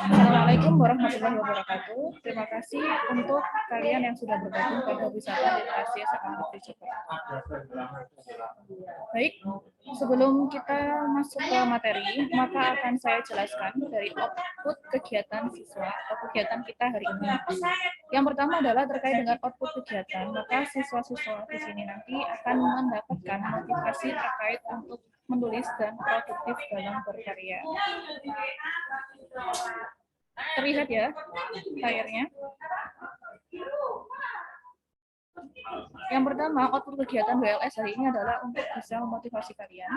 Assalamualaikum warahmatullahi wabarakatuh. Terima kasih untuk kalian yang sudah bergabung pada wisata literasi SMA Negeri Jakarta. Baik, sebelum kita masuk ke materi, maka akan saya jelaskan dari output kegiatan siswa atau kegiatan kita hari ini. Yang pertama adalah terkait dengan output kegiatan, maka siswa-siswa di sini nanti akan mendapatkan motivasi terkait untuk menulis dan produktif dalam berkarya. Terlihat ya layarnya. Yang pertama, output kegiatan WLS hari ini adalah untuk bisa memotivasi kalian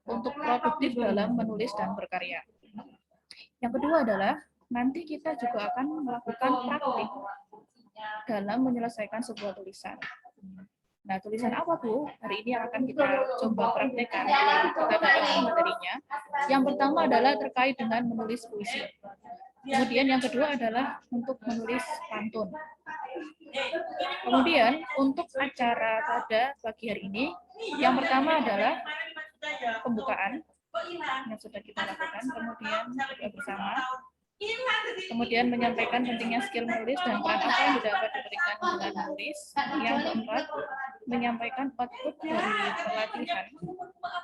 untuk produktif dalam menulis dan berkarya. Yang kedua adalah nanti kita juga akan melakukan praktik dalam menyelesaikan sebuah tulisan. Nah, tulisan apa, Bu? Hari ini yang akan kita coba praktekkan. Kita dapatkan materinya. Yang pertama adalah terkait dengan menulis puisi. Kemudian yang kedua adalah untuk menulis pantun. Kemudian untuk acara pada pagi hari ini, yang pertama adalah pembukaan yang sudah kita lakukan, kemudian kita bersama. Kemudian menyampaikan pentingnya skill menulis dan peran apa yang dapat diberikan dengan menulis. Yang keempat, menyampaikan output dari pelatihan.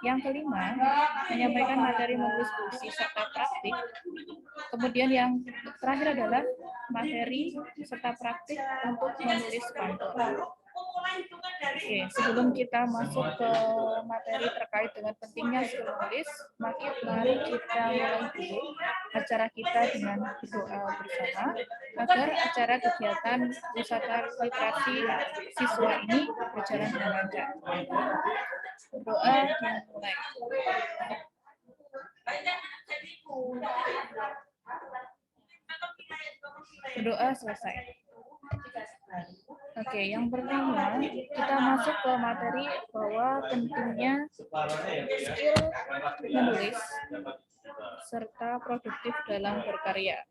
Yang kelima, menyampaikan materi menulis puisi serta praktik. Kemudian yang terakhir adalah materi serta praktik untuk menulis pantun. Oke, sebelum kita masuk ke materi terkait dengan pentingnya skill menulis, mari kita mulai dulu acara kita dengan berdoa bersama agar acara kegiatan wisata literasi siswa ini berjalan dengan lancar. Berdoa dimulai. Berdoa selesai. Oke, yang pertama kita masuk ke materi bahwa pentingnya skill menulis serta produktif dalam berkarya.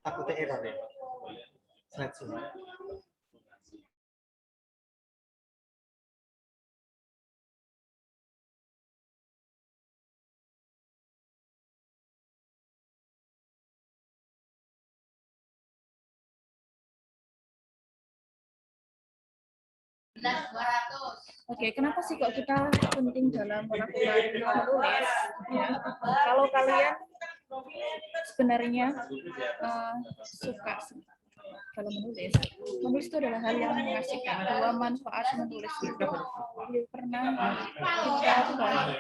Takutnya error ya. Slide semua. Oke, kenapa sih kok kita penting dalam melakukan menulis? Ya, kalau kalian sebenarnya suka kalau menulis itu adalah hal yang mengasihkan. Dua manfaat menulis itu pernah kita bahas.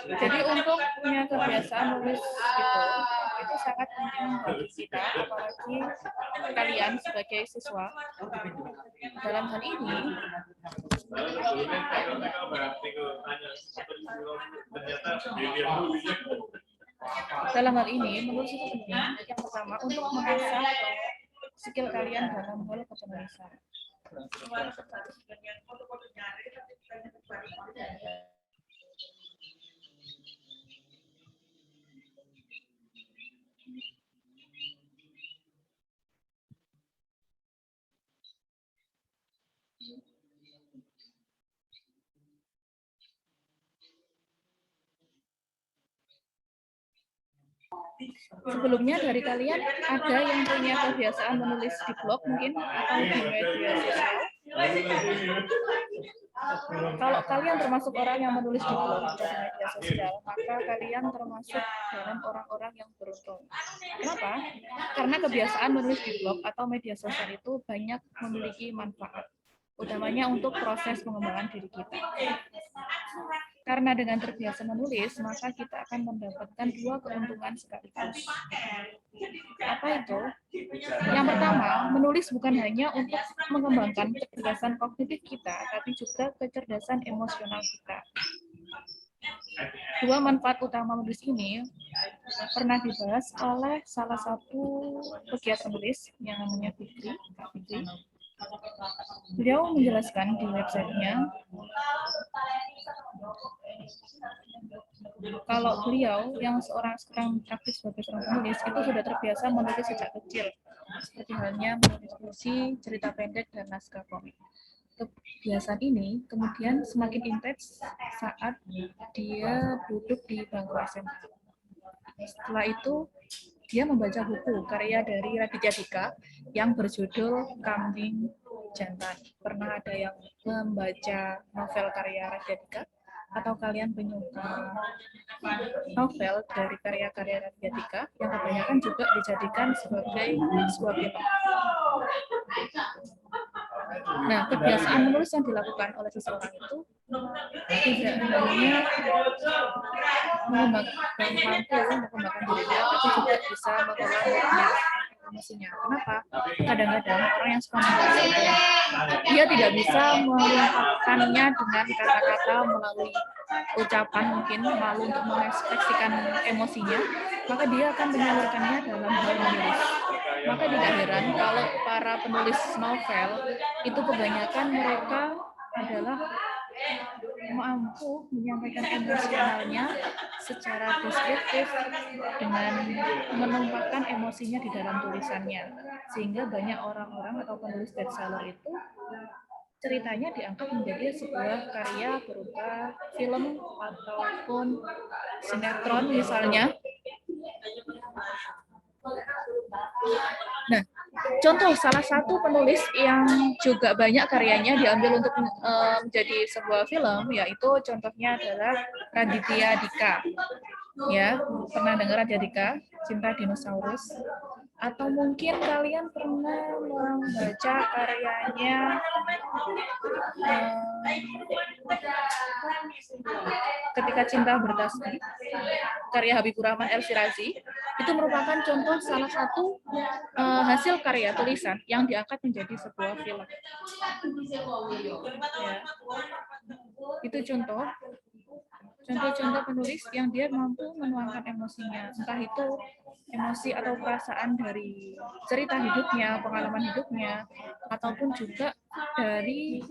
Jadi untuk punya kebiasaan menulis itu sangat penting bagi kita, apalagi kalian sebagai siswa. Dalam hal ini, menulis itu penting. Yang pertama untuk mengasah skill kalian dalam hal kepenulisan. Sebelumnya dari kalian ada yang punya kebiasaan menulis di blog mungkin atau di media sosial? Kalau kalian termasuk orang yang menulis di blog atau di media sosial, maka kalian termasuk dalam orang-orang yang beruntung. Kenapa? Karena kebiasaan menulis di blog atau media sosial itu banyak memiliki manfaat, utamanya untuk proses pengembangan diri kita. Karena dengan terbiasa menulis, maka kita akan mendapatkan dua keuntungan sekaligus. Apa itu? Yang pertama, menulis bukan hanya untuk mengembangkan kecerdasan kognitif kita, tapi juga kecerdasan emosional kita. Dua manfaat utama menulis ini pernah dibahas oleh salah satu pegiat penulis yang namanya Fikri. Beliau menjelaskan di websitenya kalau beliau yang sekarang aktif sebagai seorang penulis itu sudah terbiasa menulis sejak kecil, seperti halnya menulis puisi, cerita pendek, dan naskah komik. Kebiasaan ini kemudian semakin intens saat dia duduk di bangku SMA. Setelah itu, dia membaca buku karya dari Raditya Dika yang berjudul Kambing Jantan. Pernah ada yang membaca novel karya Raditya Dika? Atau kalian penyuka novel dari karya-karya Raditya Dika yang kebanyakan juga dijadikan sebagai sebuah film? Nah, kebiasaan menulis yang dilakukan oleh seseorang itu tidak hanya mampu mengembangkan dirinya, tapi juga bisa mengelola emosinya. Kenapa? Kadang-kadang orang yang suka menulis itu dia tidak bisa mengungkapkannya dengan kata-kata melalui ucapan, mungkin malu untuk mengekspresikan emosinya, maka dia akan menyalurkannya dalam hal menulis. Maka tidak heran kalau para penulis novel itu kebanyakan mereka adalah mampu menyampaikan emosionalnya secara deskriptif dengan menumpahkan emosinya di dalam tulisannya, sehingga banyak orang-orang atau penulis bestseller itu ceritanya diangkat menjadi sebuah karya berupa film ataupun sinetron misalnya. Nah, contoh salah satu penulis yang juga banyak karyanya diambil untuk menjadi sebuah film, yaitu contohnya adalah Raditya Dika. Ya, pernah dengar Raditya Dika, Cinta Dinosaurus? Atau mungkin kalian pernah membaca karyanya Ketika Cinta Bertasbih, karya Habibur Rahman El Shirazi, itu merupakan contoh salah satu hasil karya tulisan yang diangkat menjadi sebuah film. Ya. Itu contoh-contoh penulis yang dia mampu menuangkan emosinya, entah itu emosi atau perasaan dari cerita hidupnya, pengalaman hidupnya, ataupun juga dari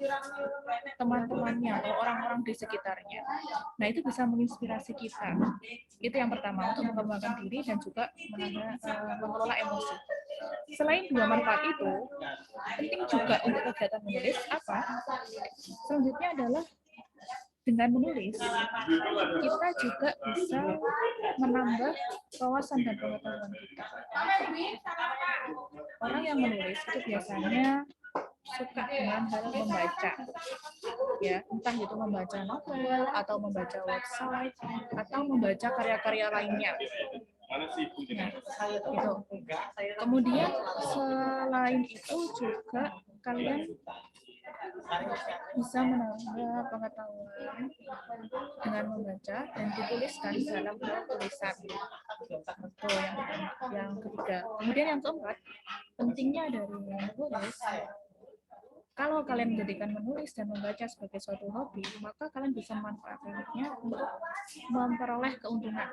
teman-temannya atau orang-orang di sekitarnya. Nah, itu bisa menginspirasi kita. Itu yang pertama, untuk mengembangkan diri dan juga mengelola emosi. Selain dua manfaat itu, penting juga untuk kegiatan menulis apa? Selanjutnya adalah dengan menulis, kita juga bisa menambah wawasan dan pengetahuan kita. Orang yang menulis itu biasanya suka dengan hal membaca, ya, entah itu membaca novel atau membaca website atau membaca karya-karya lainnya. Nah, itu. Kemudian selain itu juga kalian bisa menambah pengetahuan dengan membaca dan dituliskan dalam hal tulisan. Itu yang ketiga. Kemudian yang keempat, pentingnya dari menulis. Kalau kalian menjadikan menulis dan membaca sebagai suatu hobi, maka kalian bisa memanfaatkannya untuk memperoleh keuntungan.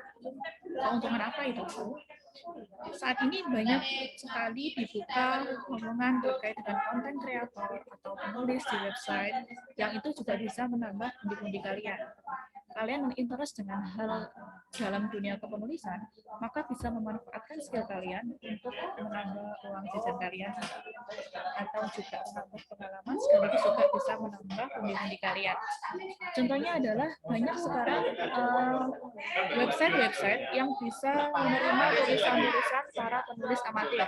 Keuntungan apa itu? Saat ini banyak sekali dibuka omongan terkait dengan konten kreator atau penulis di website yang itu juga bisa menambah pundi-pundi kalian. Kalian interest dengan hal dalam dunia kepenulisan, maka bisa memanfaatkan skill kalian untuk menambah uang jajan kalian atau juga menambah pengalaman, sekaligus juga bisa menambah pundi-pundi kalian. Contohnya adalah banyak sekarang website-website yang bisa menerima tulisan-tulisan para penulis amatir.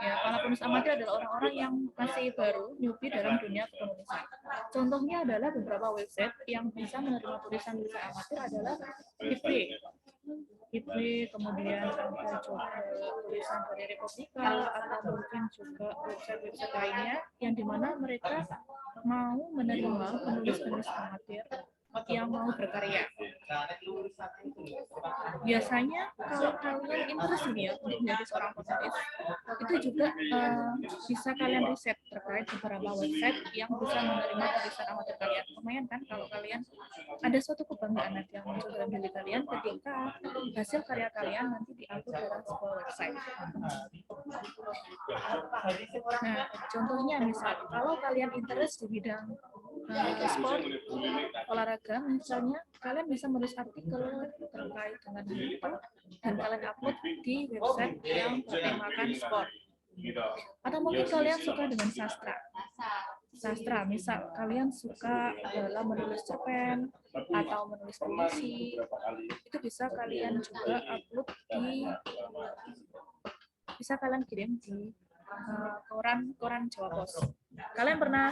Ya, para penulis amatir adalah orang-orang yang masih baru, newbie dalam dunia kepenulisan. Contohnya adalah beberapa website yang bisa menerima tulisan-tulisan amatir adalah IPRI, kemudian ada juga tulisan dari Republika, atau mungkin juga website-website lainnya yang dimana mereka mau menerima penulis-penulis amatir yang mau berkarya. Biasanya kalau kalian interest nih ya untuk menjadi seorang penulis, itu juga bisa kalian riset terkait beberapa website yang bisa menerima tulisan amatir kalian. Lumayan kan kalau kalian ada suatu kebanggaan nanti yang muncul dalam diri kalian ketika hasil karya kalian nanti diupload dalam sebuah website. Nah, contohnya misal kalau kalian interest di bidang sport, olahraga misalnya, kalian bisa menulis artikel terkait dengan hal itu dan kalian upload di website yang bertemakan sport. Atau mungkin kalian suka dengan sastra, misal kalian suka dalam menulis cerpen atau menulis puisi, itu bisa kalian juga upload bisa kalian kirim di koran Jawa Pos. Kalian pernah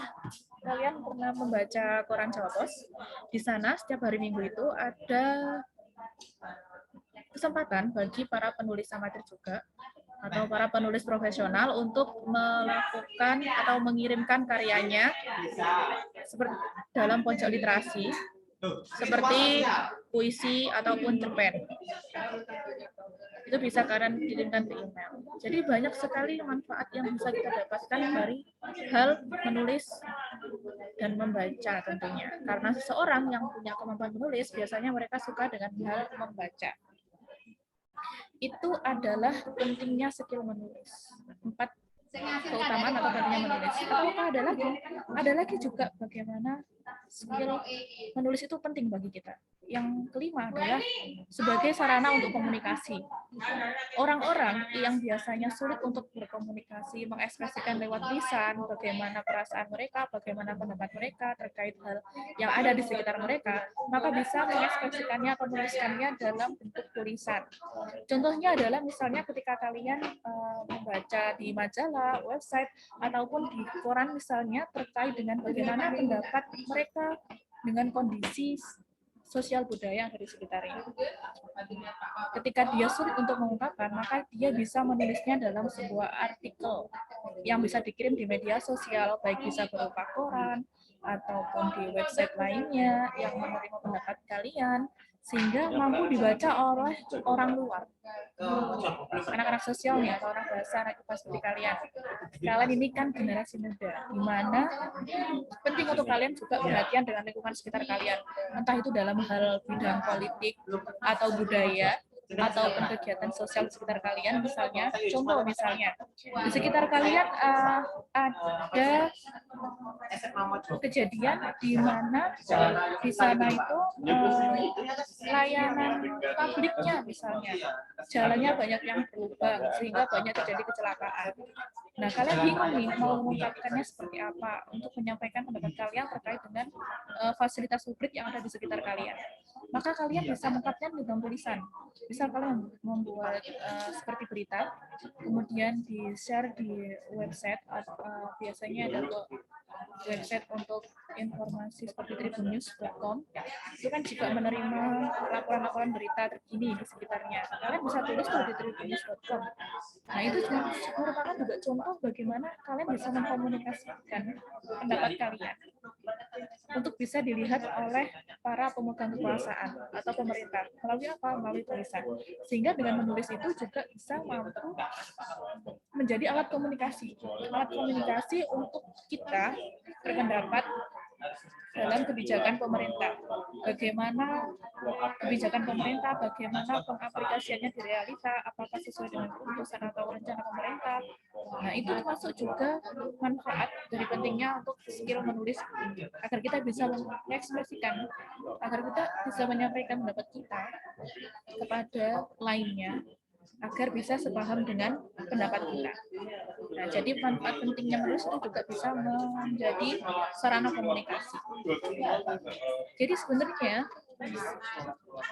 membaca koran Jawa Pos? Di sana setiap hari Minggu itu ada kesempatan bagi para penulis amatir juga atau para penulis profesional untuk melakukan atau mengirimkan karyanya seperti dalam pojok literasi seperti puisi ataupun cerpen. Itu bisa kalian kirimkan ke email. Jadi banyak sekali manfaat yang bisa kita dapatkan dari hal menulis dan membaca tentunya. Karena seseorang yang punya kemampuan menulis, biasanya mereka suka dengan hal membaca. Itu adalah pentingnya skill menulis. 4 keutamaan atau pentingnya menulis. Apakah ada lagi? Ada lagi juga bagaimana skill menulis itu penting bagi kita. Yang kelima adalah sebagai sarana untuk komunikasi. Orang-orang yang biasanya sulit untuk berkomunikasi, mengekspresikan lewat lisan, bagaimana perasaan mereka, bagaimana pendapat mereka terkait hal yang ada di sekitar mereka, maka bisa mengekspresikannya atau menuliskannya dalam bentuk tulisan. Contohnya adalah misalnya ketika kalian membaca di majalah, website, ataupun di koran misalnya terkait dengan bagaimana pendapat mereka dengan kondisi sosial budaya yang ada di sekitarnya. Ketika dia sulit untuk mengungkapkan, maka dia bisa menulisnya dalam sebuah artikel yang bisa dikirim di media sosial, baik bisa berupa koran ataupun di website lainnya yang menerima pendapat kalian, sehingga mampu dibaca oleh orang luar, anak-anak sosialnya atau orang bahasa anak IPA seperti kalian. Kalian ini kan generasi muda, di mana penting untuk kalian juga perhatian dengan lingkungan sekitar kalian, entah itu dalam hal bidang politik atau budaya ataupun kegiatan sosial di sekitar kalian. Misalnya, contoh misalnya di sekitar kalian ada kejadian di mana di sana itu layanan publiknya misalnya jalannya banyak yang berlubang sehingga banyak terjadi kecelakaan. Nah, kalian bingung nih mau mengungkapkannya seperti apa untuk menyampaikan pendapat kalian terkait dengan fasilitas publik yang ada di sekitar kalian. Maka kalian bisa mengungkapkan di dalam tulisan. Bisa kalian membuat seperti berita, kemudian di-share di website, biasanya ada website untuk informasi seperti tribunnews.com. Itu kan juga menerima laporan-laporan berita terkini di sekitarnya. Kalian bisa tulis di tribunnews.com. Nah, itu merupakan juga contoh bagaimana kalian bisa mengkomunikasikan pendapat kalian untuk bisa dilihat oleh para pemegang kekuasaan atau pemerintah. Melalui apa? Melalui tulisan. Sehingga dengan menulis itu juga bisa mampu menjadi alat komunikasi. Alat komunikasi untuk kita berpendapat dalam kebijakan pemerintah. Bagaimana kebijakan pemerintah, bagaimana pengaplikasiannya di realita, apakah sesuai dengan keputusan atau rencana pemerintah. Nah, itu termasuk juga manfaat dari pentingnya untuk skill menulis agar kita bisa mengekspresikan, agar kita bisa menyampaikan pendapat kita kepada lainnya, agar bisa sepaham dengan pendapat kita. Nah, jadi manfaat pentingnya menulis itu juga bisa menjadi sarana komunikasi. Jadi sebenarnya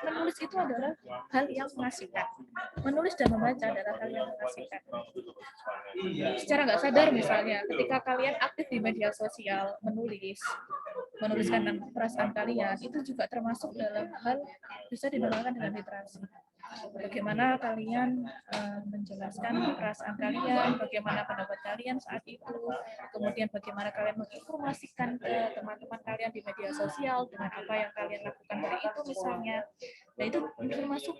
menulis itu adalah hal yang mengasihkan. Menulis dan membaca adalah hal yang mengasihkan. Secara nggak sadar misalnya, ketika kalian aktif di media sosial, menuliskan perasaan kalian, itu juga termasuk dalam hal bisa dinamakan dengan literasi. bagaimana kalian menjelaskan perasaan kalian, bagaimana pendapat kalian saat itu, kemudian bagaimana kalian menginformasikan ke teman-teman kalian di media sosial dengan apa yang kalian lakukan hari itu misalnya. Nah, itu termasuk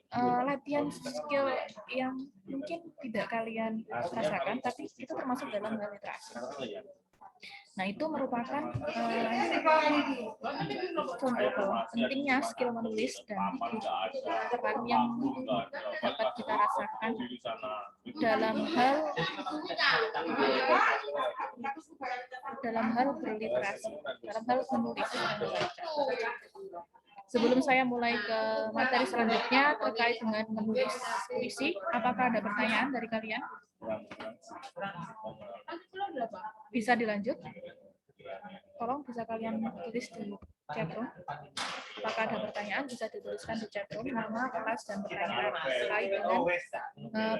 latihan skill yang mungkin tidak kalian rasakan, tapi itu termasuk dalam hal literasi. Nah, itu merupakan contoh pentingnya skill menulis dan peran yang dapat kita rasakan dalam hal berliterasi, dalam hal menulis dan membaca. Sebelum saya mulai ke materi selanjutnya terkait dengan menulis puisi, apakah ada pertanyaan dari kalian? Bisa dilanjut? Tolong bisa kalian tulis di chatroom. Apakah ada pertanyaan? Bisa dituliskan di chatroom nama, kelas, dan pertanyaan terkait dengan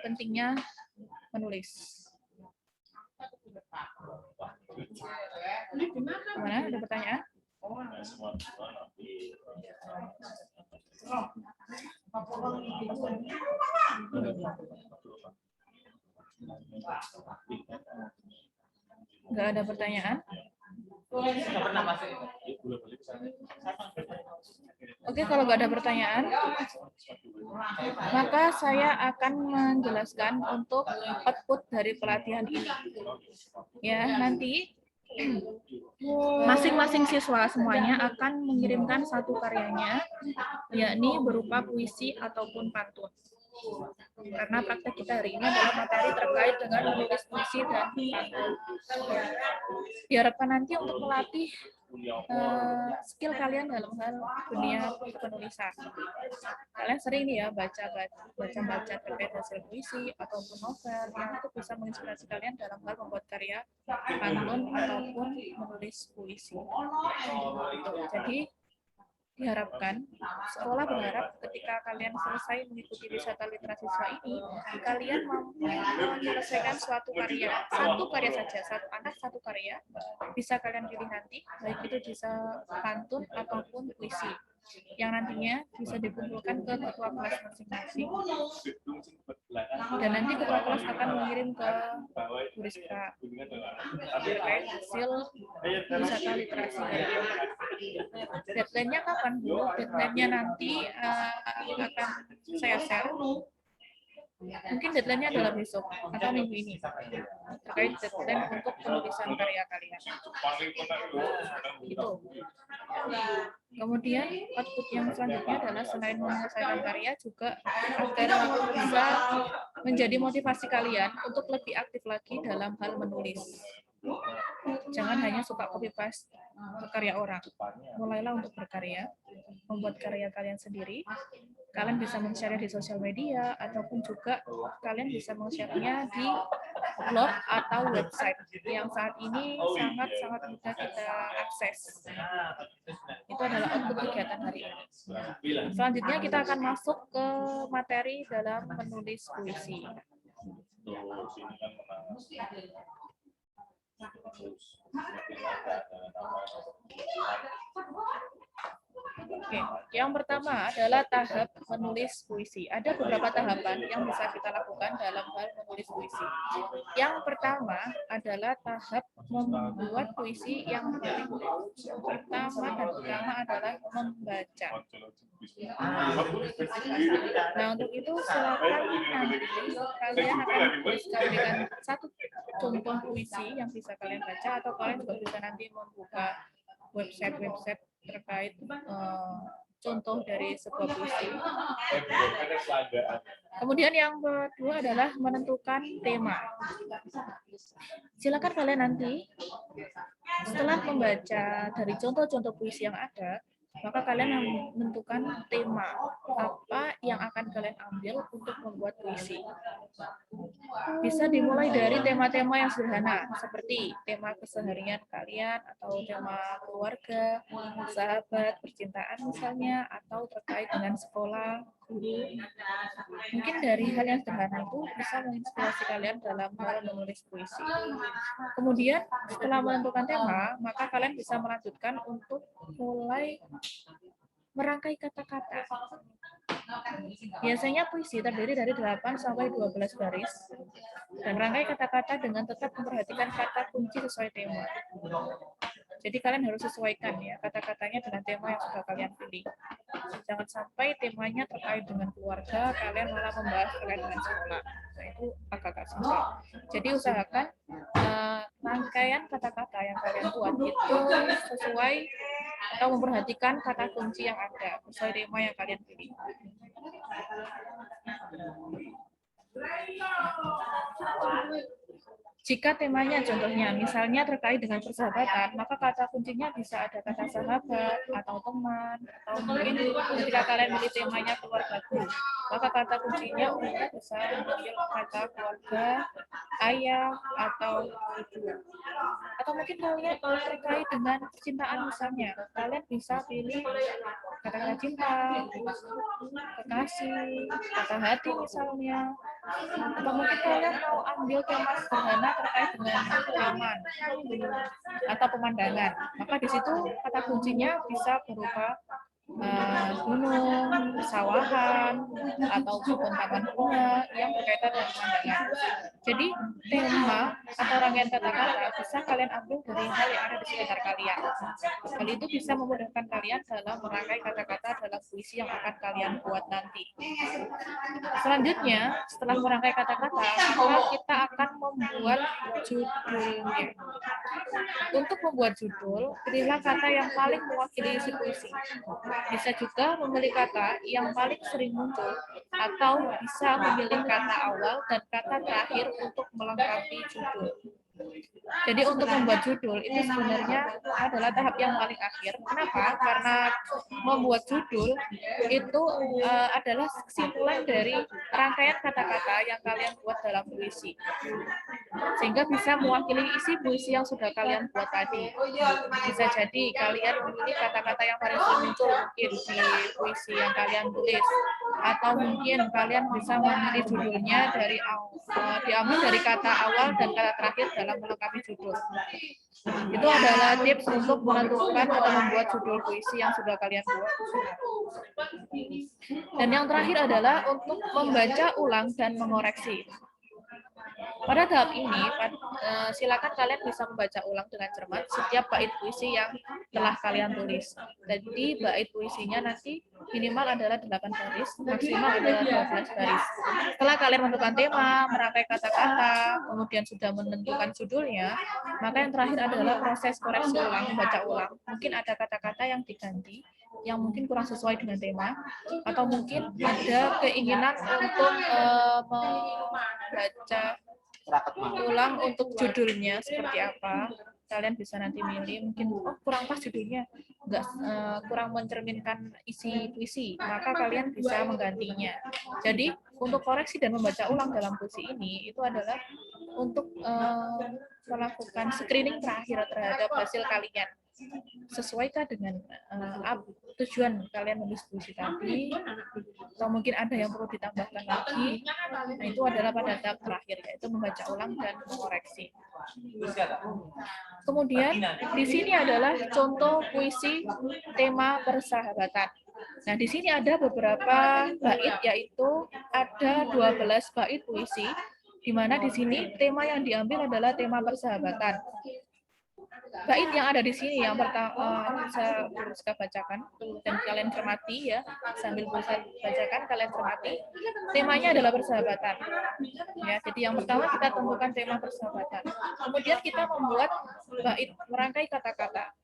pentingnya menulis. Gimana? Ada pertanyaan? Nggak ada pertanyaan? Oke, kalau nggak ada pertanyaan, maka saya akan menjelaskan untuk output dari pelatihan ini. Ya, nanti masing-masing siswa semuanya akan mengirimkan satu karyanya, yakni berupa puisi ataupun pantun. Karena praktek kita hari ini adalah materi terkait dengan menulis puisi dan pantun. Diharapkan nanti untuk melatih skill kalian dalam hal dunia penulisan. Kalian sering nih ya baca terkait hasil puisi ataupun novel yang itu bisa menginspirasi kalian dalam hal membuat karya pantun ataupun menulis puisi. Jadi diharapkan, sekolah berharap ketika kalian selesai mengikuti wisata literasi siswa ini, kalian mampu menyelesaikan suatu karya, satu karya saja, satu anak satu karya, bisa kalian pilih nanti, baik itu bisa pantun ataupun puisi, yang nantinya bisa dikumpulkan ke ketua kelas masing-masing, dan nanti ketua kelas akan mengirim ke Buriska terkait hasil wisata literasi. Deadline-nya kapan, Bu? Deadline-nya nanti akan saya share. Mungkin deadline-nya adalah besok atau minggu ini terkait deadline untuk penulisan karya kalian. Gitu. Kemudian output yang selanjutnya adalah selain menyelesaikan karya juga agar bisa menjadi motivasi kalian untuk lebih aktif lagi dalam hal menulis. Jangan hanya suka copy paste karya orang. Mulailah untuk berkarya, membuat karya kalian sendiri. Kalian bisa men-share di sosial media ataupun juga kalian bisa men-share-nya di blog atau website yang saat ini sangat-sangat mudah kita akses. Itu adalah output kegiatan hari ini. Selanjutnya kita akan masuk ke materi dalam menulis puisi. Oke, yang pertama adalah tahap menulis puisi. Ada beberapa tahapan yang bisa kita lakukan dalam hal menulis puisi. Yang pertama adalah tahap membuat puisi yang paling pertama dan utama adalah membaca. Nah, untuk itu silakan nanti kalian akan memberikan satu contoh puisi yang bisa kalian baca, atau kalian juga bisa nanti membuka website terkait contoh dari sebuah puisi. Kemudian yang kedua adalah menentukan tema. Silakan kalian nanti setelah membaca dari contoh-contoh puisi yang ada, maka kalian menentukan tema apa yang akan kalian ambil untuk membuat puisi. Bisa dimulai dari tema-tema yang sederhana, seperti tema keseharian kalian, atau tema keluarga, sahabat, percintaan misalnya, atau terkait dengan sekolah, guru. Mungkin dari hal yang sederhana itu bisa menginspirasi kalian dalam hal menulis puisi. Kemudian setelah menentukan tema, maka kalian bisa melanjutkan untuk mulai merangkai kata-kata. Biasanya puisi terdiri dari 8 sampai 12 baris dan rangkai kata-kata dengan tetap memperhatikan kata kunci sesuai tema. Jadi kalian harus sesuaikan ya kata-katanya dengan tema yang sudah kalian pilih. Jangan sampai temanya terkait dengan keluarga, kalian malah membahas terkait dengan sekolah. Nah, itu agak susah. Jadi usahakan rangkaian kata-kata yang kalian buat itu sesuai atau memperhatikan kata kunci yang ada sesuai tema yang kalian pilih. Jika temanya contohnya misalnya terkait dengan persahabatan, maka kata kuncinya bisa ada kata sahabat atau teman, atau mungkin ketika kalian pilih temanya keluargaku, maka kata kuncinya bisa mengambil kata keluarga, ayah, atau ibu. Atau mungkin kalian terkait dengan percintaan misalnya, kalian bisa pilih kata-kata cinta, kekasih, kata hati misalnya, atau mungkin kalian mau ambil tema sederhana terkait dengan taman atau pemandangan, maka di situ kata kuncinya bisa berupa gunung, sawahan, atau kebun taman bunga yang berkaitan dengan pemandangan. Jadi tema atau rangkaian kata-kata bisa kalian ambil dari hal yang ada di sekitar kalian. Hal itu bisa memudahkan kalian dalam merangkai kata-kata dalam puisi yang akan kalian buat nanti. Selanjutnya, setelah merangkai kata-kata, maka kita akan membuat judulnya. Untuk membuat judul, pilihlah kata yang paling mewakili isi puisi. Bisa juga memilih kata yang paling sering muncul, atau bisa memilih kata awal dan kata terakhir untuk melengkapi judul. Jadi untuk membuat judul itu sebenarnya adalah tahap yang paling akhir. Kenapa? Karena membuat judul itu adalah kesimpulan dari rangkaian kata-kata yang kalian buat dalam puisi. Sehingga bisa mewakili isi puisi yang sudah kalian buat tadi. Bisa jadi kalian memilih kata-kata yang paling sering muncul mungkin di puisi yang kalian tulis. Atau mungkin kalian bisa memilih judulnya dari diambil dari kata awal dan kata terakhir dalam melengkapi judul. Itu adalah tips untuk menentukan atau membuat judul puisi yang sudah kalian buat. Dan yang terakhir adalah untuk membaca ulang dan mengoreksi. Pada tahap ini, silakan kalian bisa membaca ulang dengan cermat setiap bait puisi yang telah kalian tulis. Jadi bait puisinya nanti minimal adalah 8 baris, maksimal adalah 12 baris. Setelah kalian menentukan tema, merangkai kata-kata, kemudian sudah menentukan judulnya, maka yang terakhir adalah proses koreksi ulang, membaca ulang. Mungkin ada kata-kata yang diganti, yang mungkin kurang sesuai dengan tema, atau mungkin ada keinginan untuk membaca ulang untuk judulnya seperti apa. Kalian bisa nanti milih, mungkin kurang pas judulnya, kurang mencerminkan isi puisi, maka kalian bisa menggantinya. Jadi untuk koreksi dan membaca ulang dalam puisi ini itu adalah untuk melakukan screening terakhir terhadap hasil kalian. Sesuaikah dengan tujuan kalian menulis puisi tadi, atau mungkin ada yang perlu ditambahkan lagi. Nah, itu adalah pada tahap terakhir, yaitu membaca ulang dan mengoreksi. Kemudian di sini adalah contoh puisi tema persahabatan. Nah, di sini ada beberapa bait, yaitu ada 12 bait puisi, di mana di sini tema yang diambil adalah tema persahabatan. Bait yang ada di sini yang pertama saya bacakan dan kalian cermati ya, sambil saya bacakan kalian cermati. Temanya adalah persahabatan. Ya, jadi yang pertama kita tentukan tema persahabatan. Kemudian kita membuat bait merangkai kata-kata.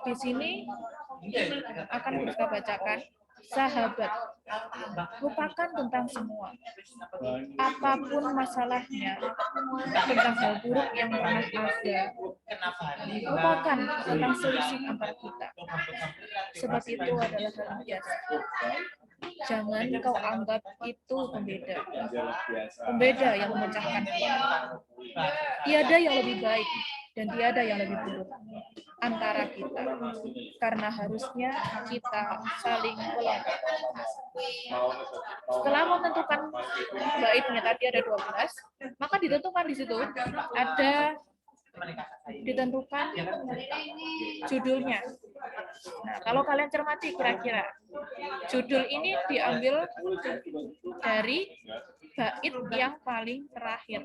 Di sini akan kita bacakan. Sahabat, lupakan tentang semua, apapun masalahnya, tentang hal buruk yang pernah ada, lupakan tentang selisih antar kita, sebab itu adalah hal biasa. Jangan kau anggap itu pembeda yang memecahkan kita. Tiada yang lebih baik dan tiada yang lebih buruk antara kita, karena harusnya kita saling melengkapi. Setelah menentukan baitnya tadi ada 12, maka ditentukan di situ ada ditentukan judulnya. Nah, kalau kalian cermati kira-kira judul ini diambil dari bait yang paling terakhir,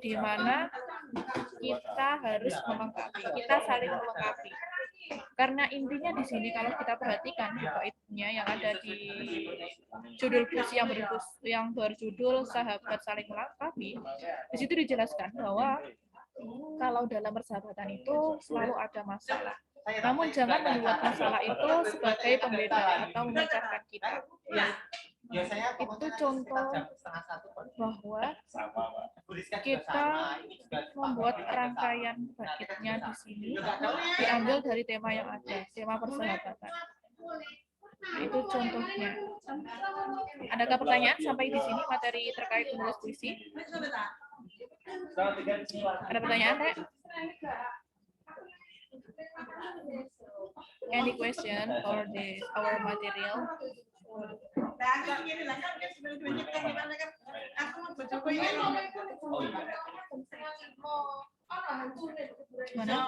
di mana kita harus melengkapi, kita saling melengkapi. Karena intinya di sini kalau kita perhatikan baitnya yang ada di judul puisi yang berjudul Sahabat Saling Melengkapi, di situ dijelaskan bahwa kalau dalam persahabatan itu selalu ada masalah. Namun jangan membuat masalah itu sebagai pembeda atau memecahkan kita. Itu contoh bahwa kita membuat rangkaian baitnya di sini diambil dari tema yang ada, tema persahabatan. Nah, itu contohnya. Adakah pertanyaan sampai di sini materi terkait menulis puisi? Ada pertanyaan, Teh? Any question for our material? Mana?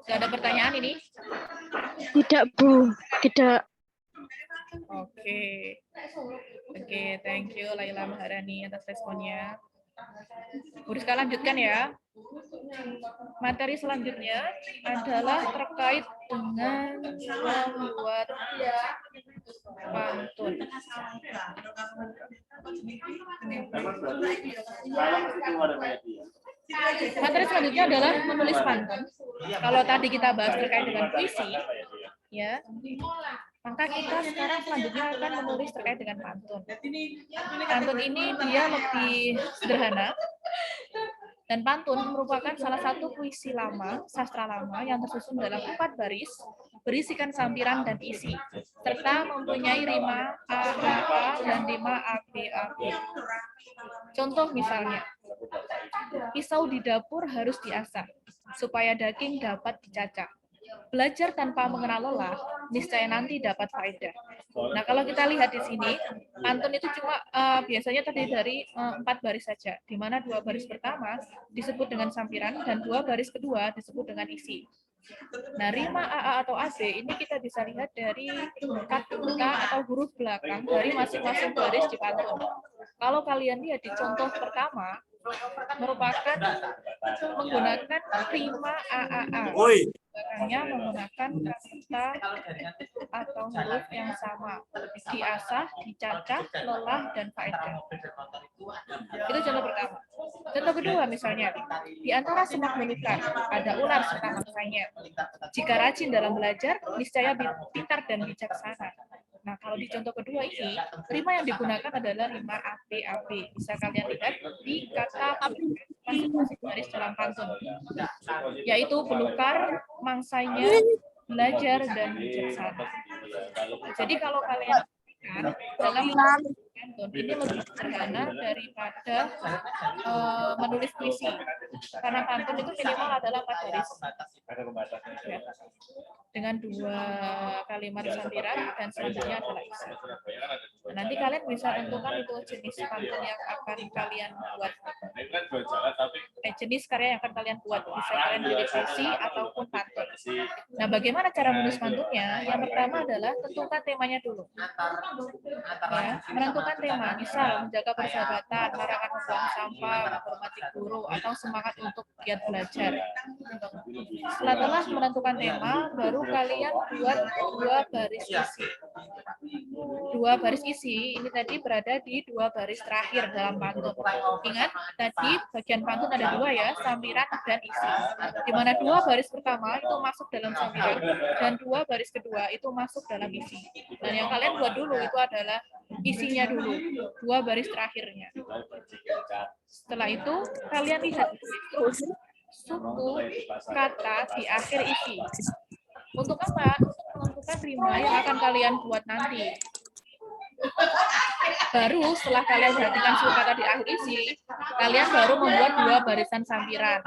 Gak ada pertanyaan ini? Tidak, Bu. Tidak. Oke, thank you Laila Maharani atas responnya. Bu Rizka lanjutkan ya. Materi selanjutnya adalah terkait dengan membuat pantun. Materi selanjutnya adalah menulis pantun. Kalau tadi kita bahas terkait dengan puisi, ya, maka kita sekarang selanjutnya akan menulis terkait dengan pantun. Pantun ini dia lebih sederhana, dan pantun merupakan salah satu puisi lama, sastra lama yang tersusun dalam 4 baris, berisikan sampiran dan isi, serta mempunyai rima A-A dan rima AB-AB. Contoh misalnya, pisau di dapur harus diasah, supaya daging dapat dicacah. Belajar tanpa mengenal lelah, niscaya nanti dapat faedah. Nah, kalau kita lihat di sini, pantun itu cuma biasanya terdiri dari 4 baris saja, di mana 2 baris pertama disebut dengan sampiran dan 2 baris kedua disebut dengan isi. Nah, rima AA atau AC ini kita bisa lihat dari kata atau huruf belakang dari masing-masing baris di pantun. Kalau kalian lihat di contoh pertama, merupakan menggunakan rima AAA. Belakangnya menggunakan kata atau huruf yang sama. Diasah, dicacah, lelah, dan faedah. Itu contoh pertama. Contoh kedua misalnya, di antara semak belukar, ada ular serta mangsanya. Jika rajin dalam belajar, niscaya pintar dan bijaksana. Nah, kalau di contoh kedua ini, rima yang digunakan adalah rima AB-AB. Bisa kalian lihat di kata masing-masing baris dalam pantun, yaitu belukar, mangsanya, belajar, dan bijaksana. Jadi kalau kalian dalam pantun ini lebih sederhana daripada menulis puisi, karena pantun itu minimal adalah 4 baris ya, dengan 2 kalimat sampiran dan selanjutnya adalah isi. Nah, nanti kalian bisa tentukan itu jenis pantun yang akan kalian buat, jenis karya yang akan kalian buat, bisa kalian pilih puisi ataupun pantun. Nah, bagaimana cara menulis pantunnya? Yang pertama adalah tentukan temanya dulu. Ya, menentukan tema, misal menjaga persahabatan, larangan membuang sampah, menghormati guru, atau semangat untuk giat belajar. Setelah menentukan tema, baru kalian buat 2 baris isi. 2 baris isi ini tadi berada di 2 baris terakhir dalam pantun. Ingat, tadi bagian pantun ada 2 ya, sampiran dan isi. Di mana 2 baris pertama itu masuk dalam sampiran dan 2 baris kedua itu masuk dalam isi. Dan yang kalian buat dulu itu adalah isinya dulu, 2 baris terakhirnya. Setelah itu kalian lihat suku kata di akhir isi. Untuk apa? Menentukan rima yang akan kalian buat nanti. Baru setelah kalian perhatikan suku kata di akhir isi, kalian baru membuat 2 barisan sampiran.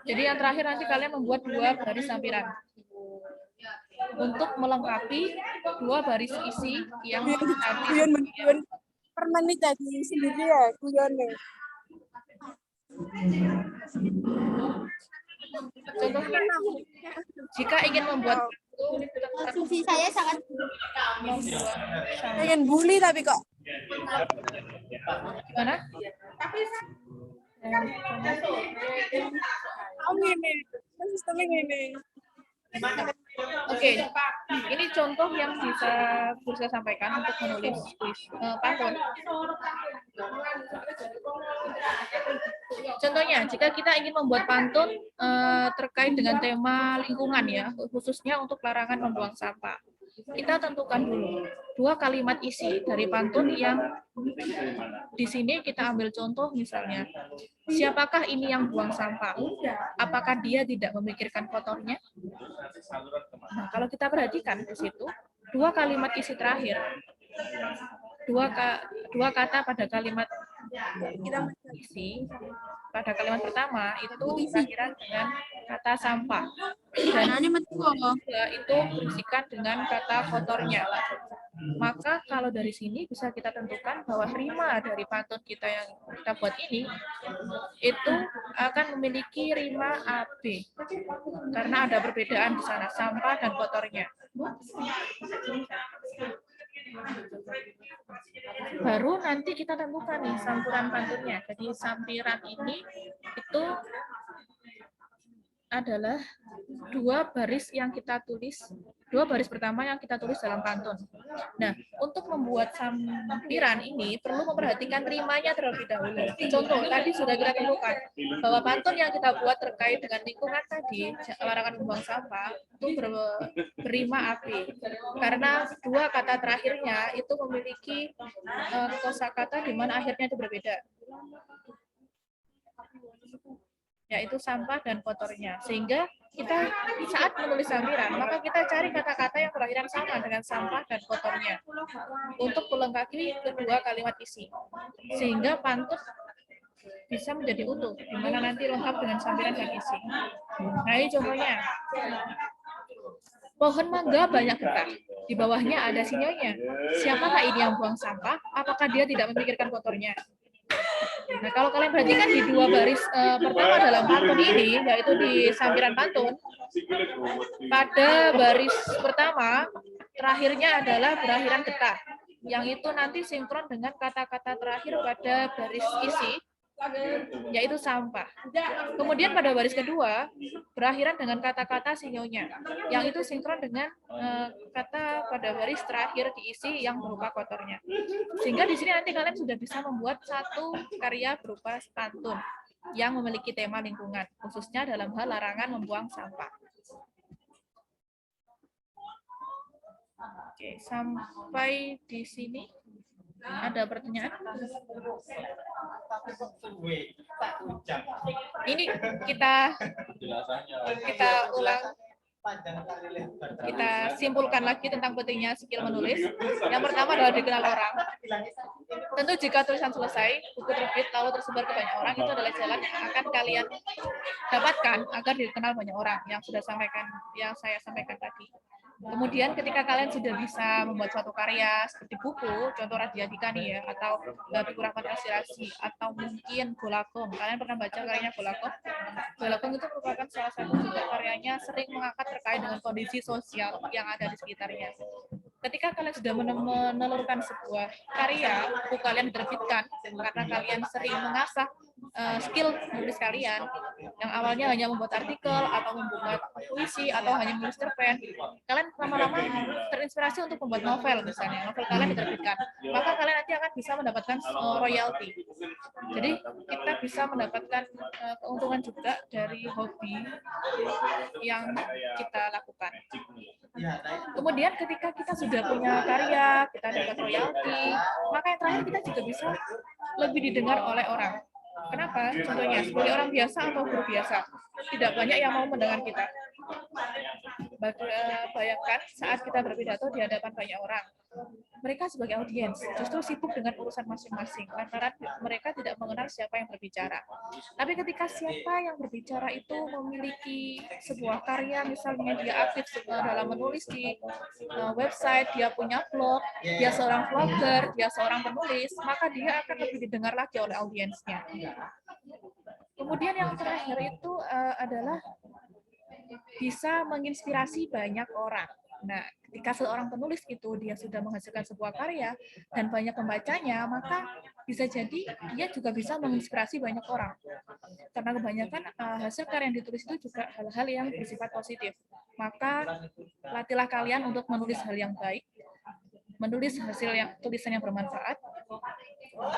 Jadi yang terakhir nanti kalian membuat 2 baris sampiran untuk melengkapi 2 baris isi yang tadi. per menit tadi sendiri ya guyone. Contohnya, jika ingin membuat Asumsi saya sangat Pengen bully tapi kok gimana? ngene. Sistemnya ngene. Oke, ini contoh yang bisa saya sampaikan untuk menulis pantun. Contohnya, jika kita ingin membuat pantun terkait dengan tema lingkungan ya, khususnya untuk larangan membuang sampah, kita tentukan dulu 2 kalimat isi dari pantun yang di sini kita ambil contoh misalnya, siapakah ini yang buang sampah? Apakah dia tidak memikirkan kotornya? Nah, kalau kita perhatikan di situ, 2 kalimat isi terakhir, dua kata pada kalimat isi, pada kalimat pertama itu berakhiran dengan kata sampah, dan itu berisikan dengan kata kotornya. Maka kalau dari sini bisa kita tentukan bahwa rima dari pantun kita yang kita buat ini itu akan memiliki rima AB karena ada perbedaan di sana, sampah dan kotornya. Baru nanti kita tentukan nih sampuran pantunnya. Jadi sampiran ini itu adalah 2 baris yang kita tulis, 2 baris pertama yang kita tulis dalam pantun. Nah, untuk membuat sampiran ini perlu memperhatikan rimanya terlebih dahulu. Contoh, tadi sudah kita temukan bahwa pantun yang kita buat terkait dengan lingkungan tadi, larangan membuang sampah, itu berima AB. Karena 2 kata terakhirnya itu memiliki kosakata di mana akhirnya itu berbeda, yaitu sampah dan kotornya. Sehingga kita saat menulis sampiran, maka kita cari kata-kata yang berakhiran sama dengan sampah dan kotornya untuk melengkapi kedua kalimat isi. Sehingga pantun bisa menjadi utuh, di mana nanti lengkap dengan sampiran dan isi. Nah, ini contohnya. Pohon mangga banyak getah, di bawahnya ada sinyonya. Siapakah ini yang buang sampah? Apakah dia tidak memikirkan kotornya? Nah, kalau kalian perhatikan di 2 baris pertama dalam pantun ini, yaitu di sampiran pantun, pada baris pertama, terakhirnya adalah berakhiran getah, yang itu nanti sinkron dengan kata-kata terakhir pada baris isi, yaitu sampah. Kemudian pada baris kedua, berakhiran dengan kata-kata sinyonya, yang itu sinkron dengan kata pada baris terakhir diisi yang berupa kotornya. Sehingga di sini nanti kalian sudah bisa membuat satu karya berupa pantun yang memiliki tema lingkungan, khususnya dalam hal larangan membuang sampah. Oke, sampai di sini ada pertanyaan? Ini kita ulang, kita simpulkan lagi tentang pentingnya skill menulis. Yang pertama adalah dikenal orang. Tentu jika tulisan selesai, buku terbit lalu tersebar ke banyak orang, itu adalah jalan yang akan kalian dapatkan agar dikenal banyak orang yang saya sampaikan tadi. Kemudian ketika kalian sudah bisa membuat suatu karya seperti buku, contoh Radya Dika nih ya, atau Babi Kurang Pancasila, atau mungkin Golakong. Kalian pernah baca karyanya Golakong? Golakong itu merupakan salah satu juga karyanya sering mengangkat terkait dengan kondisi sosial yang ada di sekitarnya. Ketika kalian sudah menelurkan sebuah karya, buku kalian diterbitkan karena kalian sering mengasah skill menulis kalian, yang awalnya hanya membuat artikel atau membuat puisi atau hanya menulis cerpen, kalian lama-lama terinspirasi untuk membuat novel misalnya, novel kalian diterbitkan, maka kalian nanti akan bisa mendapatkan royalti. Jadi kita bisa mendapatkan keuntungan juga dari hobi yang kita lakukan. Kemudian ketika kita sudah punya karya, kita dapat royalti, maka yang terakhir kita juga bisa lebih didengar oleh orang. Kenapa? Contohnya, sebagai orang biasa atau guru biasa, tidak banyak yang mau mendengar kita. Bayangkan saat kita berpidato di hadapan banyak orang, mereka sebagai audiens justru sibuk dengan urusan masing-masing lantaran mereka tidak mengenal siapa yang berbicara. Tapi ketika siapa yang berbicara itu memiliki sebuah karya, misalnya dia aktif dalam menulis di website, dia punya blog, dia seorang vlogger, dia seorang penulis, maka dia akan lebih didengar lagi oleh audiensnya. Kemudian yang terakhir itu adalah bisa menginspirasi banyak orang. Nah, ketika seorang penulis itu dia sudah menghasilkan sebuah karya dan banyak pembacanya, maka bisa jadi dia juga bisa menginspirasi banyak orang. Karena kebanyakan hasil karya yang ditulis itu juga hal-hal yang bersifat positif. Maka latihlah kalian untuk menulis hal yang baik, menulis tulisan yang bermanfaat.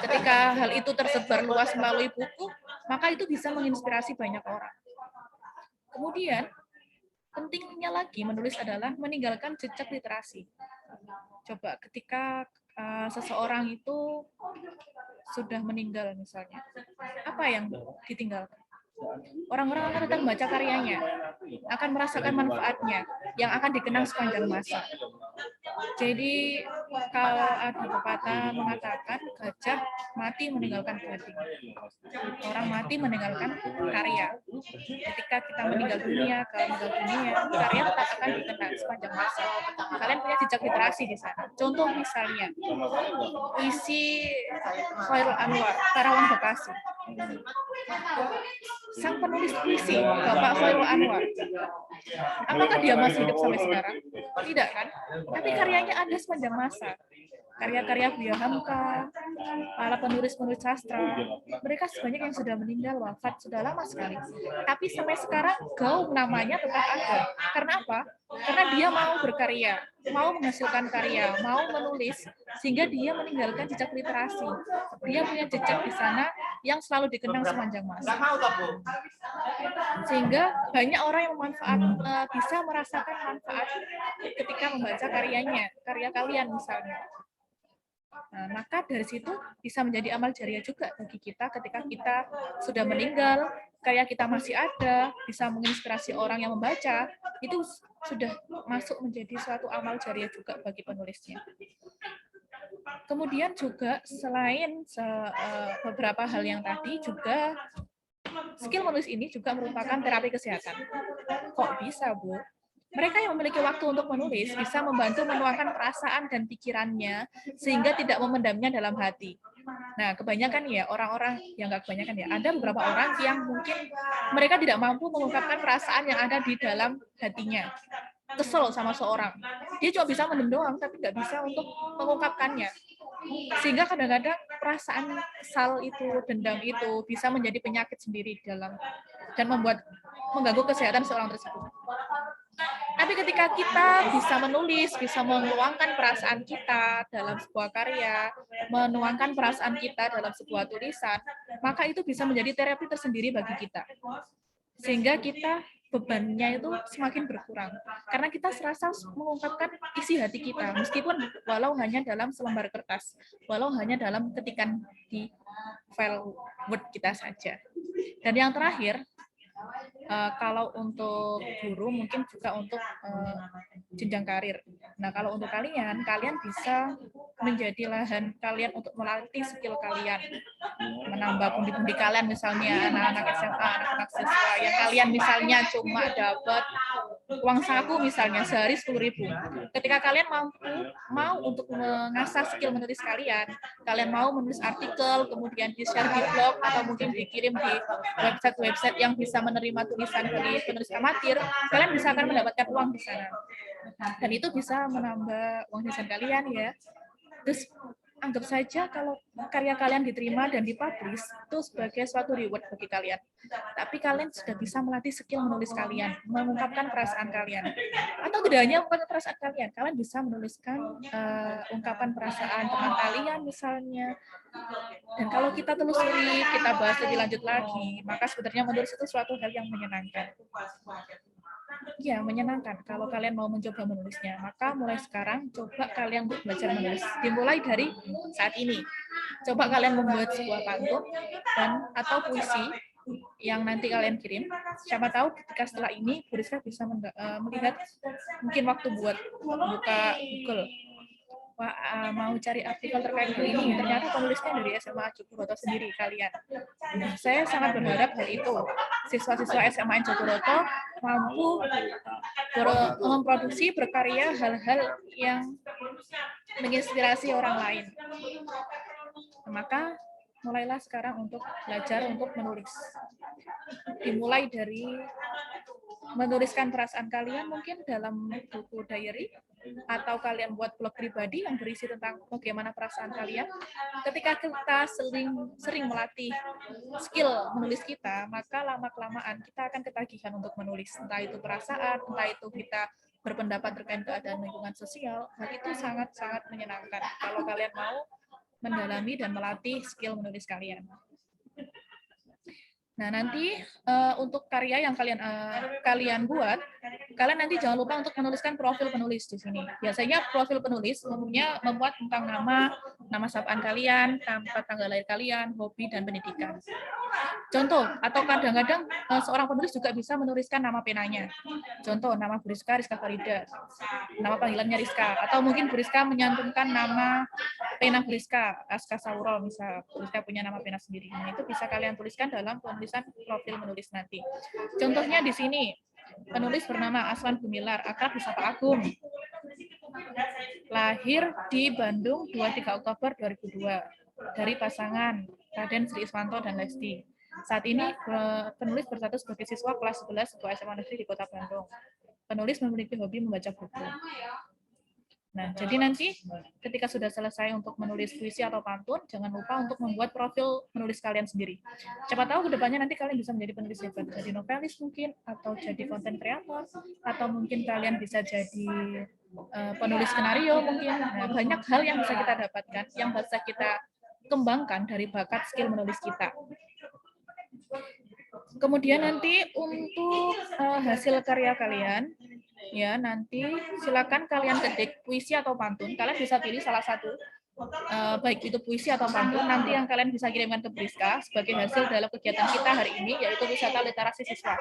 Ketika hal itu tersebar luas melalui buku, maka itu bisa menginspirasi banyak orang. Kemudian, pentingnya lagi menulis adalah meninggalkan jejak literasi. Coba ketika seseorang itu sudah meninggal misalnya, apa yang ditinggalkan? Orang-orang akan tetap membaca karyanya, akan merasakan manfaatnya, yang akan dikenang sepanjang masa. Jadi kalau ada pepatah mengatakan gajah mati meninggalkan gading, orang mati meninggalkan karya. Ketika kita meninggal dunia, karya tetap akan dikenang sepanjang masa. Kalian punya jejak literasi di sana. Contoh misalnya puisi Khairul Anwar, Karawang Bekasi. Sang penulis puisi, Bapak Khairul Anwar, apakah dia masih hidup sampai sekarang? Tidak kan? Tapi karyanya ada sepanjang masa. Karya-karya Buya Hamka, para penulis-penulis sastra, mereka sebanyak yang sudah meninggal, wafat, sudah lama sekali. Tapi sampai sekarang gaung namanya tetap ada. Karena apa? Karena dia mau berkarya, mau menghasilkan karya, mau menulis, sehingga dia meninggalkan jejak literasi. Dia punya jejak di sana yang selalu dikenang sepanjang masa. Sehingga banyak orang yang bisa merasakan manfaat ketika membaca karyanya, karya kalian misalnya. Nah, maka dari situ bisa menjadi amal jariah juga bagi kita ketika kita sudah meninggal, karya kita masih ada, bisa menginspirasi orang yang membaca, itu sudah masuk menjadi suatu amal jariah juga bagi penulisnya. Kemudian juga selain beberapa hal yang tadi, juga skill menulis ini juga merupakan terapi kesehatan. Kok bisa, Bu? Mereka yang memiliki waktu untuk menulis bisa membantu menuangkan perasaan dan pikirannya sehingga tidak memendamnya dalam hati. Nah, kebanyakan ya orang-orang yang nggak kebanyakan ya, ada beberapa orang yang mungkin mereka tidak mampu mengungkapkan perasaan yang ada di dalam hatinya. Kesel sama seorang, dia cuma bisa mendem doang, tapi nggak bisa untuk mengungkapkannya. Sehingga kadang-kadang perasaan kesal itu, dendam itu bisa menjadi penyakit sendiri dalam dan mengganggu kesehatan seorang tersebut. Tapi ketika kita bisa menulis, bisa menuangkan perasaan kita dalam sebuah karya, menuangkan perasaan kita dalam sebuah tulisan, maka itu bisa menjadi terapi tersendiri bagi kita. Sehingga kita bebannya itu semakin berkurang. Karena kita serasa mengungkapkan isi hati kita, meskipun walau hanya dalam selembar kertas, walau hanya dalam ketikan di file Word kita saja. Dan yang terakhir, kalau untuk guru mungkin juga untuk jenjang karir. Nah, kalau untuk kalian bisa menjadi lahan kalian untuk melatih skill kalian, menambah pundi-pundi kalian, misalnya anak-anak SMA, anak-anak siswa yang kalian misalnya cuma dapat uang saku misalnya sehari 10.000. Ketika kalian mau untuk mengasah skill menulis kalian mau menulis artikel, kemudian di-share di blog atau mungkin dikirim di website-website yang bisa menerima tulisan dari penulis amatir, kalian bisa akan mendapatkan uang di sana. Dan itu bisa menambah uang jajan kalian ya. Terus anggap saja kalau karya kalian diterima dan dipublish itu sebagai suatu reward bagi kalian. Tapi kalian sudah bisa melatih skill menulis kalian, mengungkapkan perasaan kalian. Atau tidak hanya mengungkapkan perasaan kalian bisa menuliskan ungkapan perasaan teman kalian misalnya. Dan kalau kita telusuri, kita bahas lebih lanjut lagi, maka sebenarnya menulis itu suatu hal yang menyenangkan. Ya, menyenangkan. Kalau kalian mau mencoba menulisnya, maka mulai sekarang coba kalian untuk belajar menulis. Dimulai dari saat ini. Coba kalian membuat sebuah pantun atau puisi yang nanti kalian kirim. Siapa tahu ketika setelah ini Bu Rizka bisa melihat mungkin waktu buat buka Google. Wah, mau cari artikel terkait hal ini, ternyata penulisnya dari SMA Jogoroto sendiri kalian. Nah, saya sangat berharap hal itu. Siswa-siswa SMA Jogoroto mampu memproduksi berkarya hal-hal yang menginspirasi orang lain. Maka mulailah sekarang untuk belajar untuk menulis. Dimulai dari menuliskan perasaan kalian mungkin dalam buku diary, atau kalian buat blog pribadi yang berisi tentang bagaimana perasaan kalian. Ketika kita sering melatih skill menulis kita, maka lama-kelamaan kita akan ketagihan untuk menulis. Entah itu perasaan, entah itu kita berpendapat terkait keadaan lingkungan sosial, hal itu sangat-sangat menyenangkan kalau kalian mau mendalami dan melatih skill menulis kalian. Nah, nanti untuk karya yang kalian buat, kalian nanti jangan lupa untuk menuliskan profil penulis di sini. Biasanya profil penulis umumnya memuat tentang nama sapaan kalian, tanggal lahir kalian, hobi, dan pendidikan. Contoh, atau kadang-kadang seorang penulis juga bisa menuliskan nama penanya. Contoh, nama Bu Rizka, Rizka Farida. Nama panggilannya Rizka. Atau mungkin Bu Rizka menyantumkan nama pena Bu Rizka, Aska Sauro, misal Bu Rizka punya nama pena sendiri. Nah, itu bisa kalian tuliskan dalam penulisan profil menulis nanti. Contohnya di sini, penulis bernama Aswan Gumilar, akrab disapa Agung. Lahir di Bandung 23 Oktober 2002 dari pasangan Raden Sri Iswanto dan Lesti. Saat ini penulis berstatus sebagai siswa kelas 11 sebuah SMA negeri di Kota Bandung. Penulis memiliki hobi membaca buku. Nah, jadi nanti ketika sudah selesai untuk menulis puisi atau pantun, jangan lupa untuk membuat profil menulis kalian sendiri. Siapa tahu kedepannya nanti kalian bisa menjadi penulis hebat, jadi novelis mungkin, atau jadi konten kreator, atau mungkin kalian bisa jadi penulis skenario mungkin. Nah, banyak hal yang bisa kita dapatkan, yang bisa kita kembangkan dari bakat skill menulis kita. Kemudian nanti untuk hasil karya kalian, ya nanti silakan kalian ketik puisi atau pantun. Kalian bisa pilih salah satu, baik itu puisi atau pantun. Nanti yang kalian bisa kirimkan ke Briska sebagai hasil dalam kegiatan kita hari ini, yaitu wisata literasi siswa.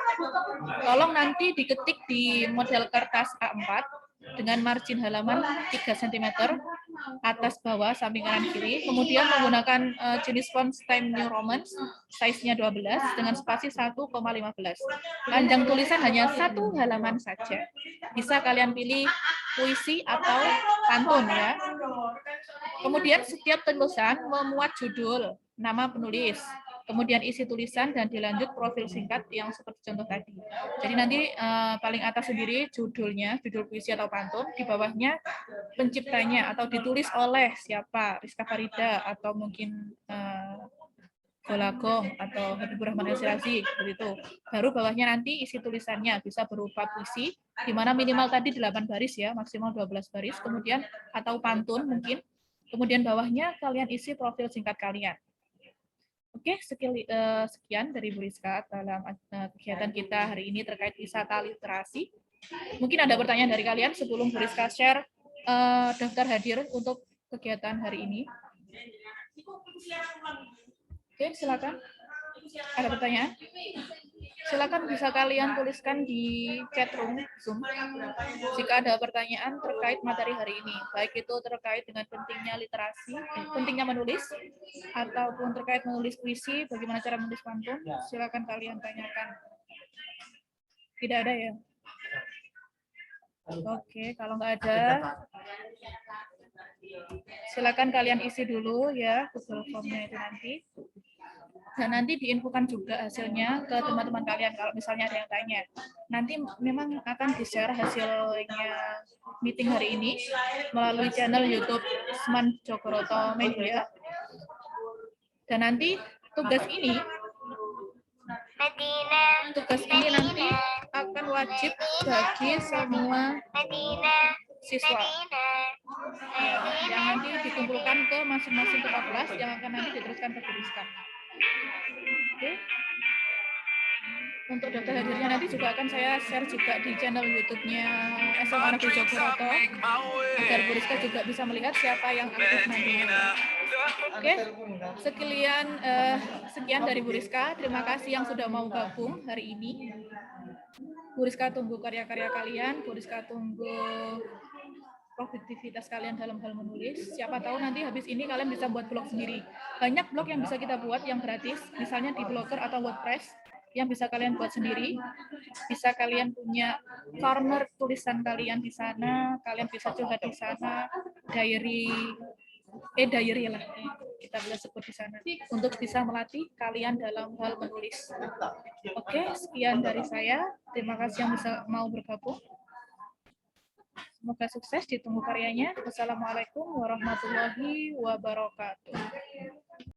Tolong nanti diketik di model kertas A4 dengan margin halaman 3 cm atas bawah samping kanan kiri, kemudian menggunakan jenis font Times New Roman, size-nya 12 dengan spasi 1,15. Panjang tulisan hanya 1 halaman saja. Bisa kalian pilih puisi atau pantun ya. Kemudian setiap tulisan memuat judul, nama penulis, kemudian isi tulisan, dan dilanjut profil singkat yang seperti contoh tadi. Jadi nanti paling atas sendiri judulnya, judul puisi atau pantun, di bawahnya penciptanya atau ditulis oleh siapa, Rizka Farida atau mungkin Golagong atau Habibur Rahman Elsirasi, begitu. Baru bawahnya nanti isi tulisannya bisa berupa puisi, di mana minimal tadi 8 baris ya, maksimal 12 baris, kemudian atau pantun mungkin. Kemudian bawahnya kalian isi profil singkat kalian. Oke, sekian dari Bu Rizka dalam kegiatan kita hari ini terkait wisata literasi. Mungkin ada pertanyaan dari kalian sebelum Bu Rizka share daftar hadir untuk kegiatan hari ini. Oke, silakan. Ada pertanyaan? Silakan bisa kalian tuliskan di chat room Zoom jika ada pertanyaan terkait materi hari ini, baik itu terkait dengan pentingnya literasi, pentingnya menulis, ataupun terkait menulis puisi, bagaimana cara menulis pantun. Silakan kalian tanyakan. Tidak ada ya? Oke, kalau nggak ada, silakan kalian isi dulu ya Google Form-nya itu nanti. Dan nanti diinfokan juga hasilnya ke teman-teman kalian kalau misalnya ada yang tanya. Nanti memang akan di-share hasilnya meeting hari ini melalui channel YouTube Seman Jogoroto Media. Dan nanti tugas ini nanti akan wajib bagi semua siswa. Yang nanti dikumpulkan ke masing-masing kepala kelas yang akan nanti diteruskan ke Rizka. Oke. Untuk daftar hadirnya nanti juga akan saya share juga di channel YouTube-nya SMA Negeri Jogoroto agar Bu Rizka juga bisa melihat siapa yang aktif nantinya. Oke, sekian dari Bu Rizka. Terima kasih yang sudah mau gabung hari ini. Bu Rizka tunggu karya-karya kalian. Bu Rizka tunggu produktivitas kalian dalam hal menulis. Siapa tahu nanti habis ini kalian bisa buat blog sendiri. Banyak blog yang bisa kita buat yang gratis, misalnya di Blogger atau WordPress, yang bisa kalian buat sendiri. Bisa kalian punya corner tulisan kalian di sana, kalian bisa curhat di sana, diary lah kita bisa sebut di sana untuk bisa melatih kalian dalam hal menulis. Oke, sekian dari saya. Terima kasih yang bisa mau bergabung. Semoga sukses, ditunggu karyanya. Wassalamualaikum warahmatullahi wabarakatuh.